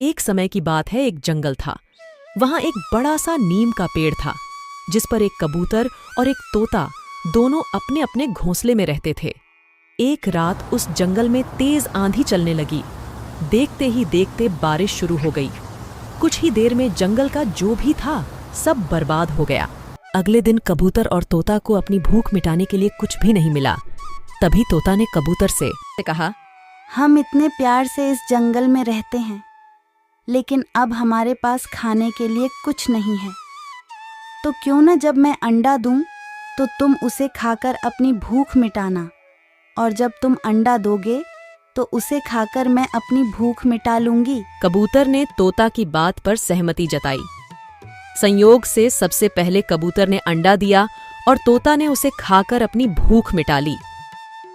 एक समय की बात है, एक जंगल था। वहां एक बड़ा सा नीम का पेड़ था, जिस पर एक कबूतर और एक तोता दोनों अपने अपने घोंसले में रहते थे। एक रात उस जंगल में तेज आंधी चलने लगी। देखते ही देखते बारिश शुरू हो गई। कुछ ही देर में जंगल का जो भी था सब बर्बाद हो गया। अगले दिन कबूतर और तोता को अपनी भूख मिटाने के लिए कुछ भी नहीं मिला। तभी तोता ने कबूतर से कहा, हम इतने प्यार से इस जंगल में रहते हैं, लेकिन अब हमारे पास खाने के लिए कुछ नहीं है। तो क्यों न जब मैं अंडा दूं तो तुम उसे खाकर अपनी भूख मिटाना, और जब तुम अंडा दोगे तो उसे खाकर मैं अपनी भूख मिटा लूंगी। कबूतर ने तोता की बात पर सहमति जताई। संयोग से सबसे पहले कबूतर ने अंडा दिया और तोता ने उसे खाकर अपनी भूख मिटा ली।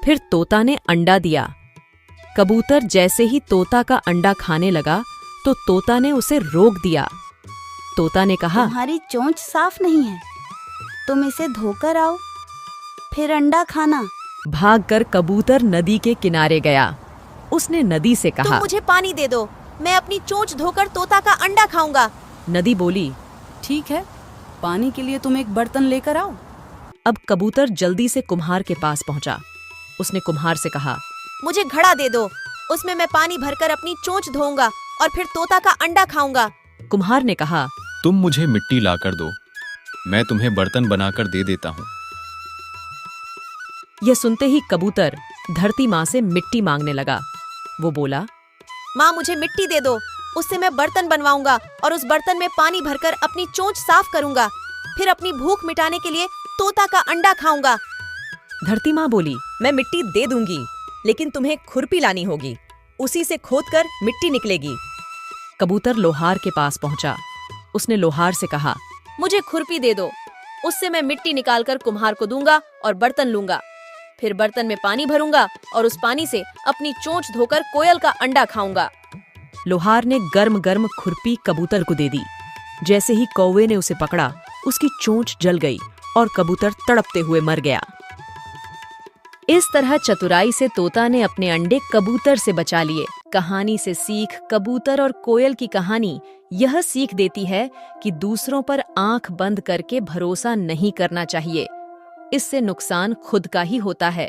फिर तोता ने अंडा दिया। कबूतर जैसे ही तोता का अंडा खाने लगा तो तोता ने उसे रोक दिया। तोता ने कहा, तुम्हारी चोंच साफ नहीं है, तुम इसे धोकर आओ, फिर अंडा खाना। भागकर कबूतर नदी के किनारे गया। उसने नदी से कहा, तुम मुझे पानी दे दो, मैं अपनी चोंच धोकर तोता का अंडा खाऊंगा। नदी बोली, ठीक है, पानी के लिए तुम एक बर्तन लेकर आओ। अब कबूतर जल्दी से कुम्हार के पास पहुंचा। उसने कुम्हार से कहा, मुझे घड़ा दे दो, उसमें मैं पानी भरकर अपनी चोंच धोऊंगा और फिर तोता का अंडा खाऊंगा। कुम्हार ने कहा, तुम मुझे मिट्टी लाकर दो, मैं तुम्हें बर्तन बनाकर दे देता हूँ। यह सुनते ही कबूतर धरती माँ से मिट्टी मांगने लगा। वो बोला, माँ मुझे मिट्टी दे दो, उससे मैं बर्तन बनवाऊंगा और उस बर्तन में पानी भरकर अपनी चोंच साफ करूंगा, फिर अपनी भूख मिटाने के लिए तोता का अंडा खाऊंगा। धरती माँ बोली, मैं मिट्टी दे दूंगी, लेकिन तुम्हें खुरपी लानी होगी, उसी से खोदकर मिट्टी निकलेगी। कबूतर लोहार के पास पहुंचा। उसने लोहार से कहा, मुझे खुरपी दे दो, उससे मैं मिट्टी निकालकर कुम्हार को दूंगा और बर्तन लूंगा, फिर बर्तन में पानी भरूंगा और उस पानी से अपनी चोंच धोकर कोयल का अंडा खाऊंगा। लोहार ने गर्म गर्म खुरपी कबूतर को दे दी। जैसे ही कौवे ने उसे पकड़ा, उसकी चोंच जल गई और कबूतर तड़पते हुए मर गया। इस तरह चतुराई से तोता ने अपने अंडे कबूतर से बचा लिए। कहानी से सीख, कबूतर और कोयल की कहानी यह सीख देती है कि दूसरों पर आंख बंद करके भरोसा नहीं करना चाहिए। इससे नुकसान खुद का ही होता है।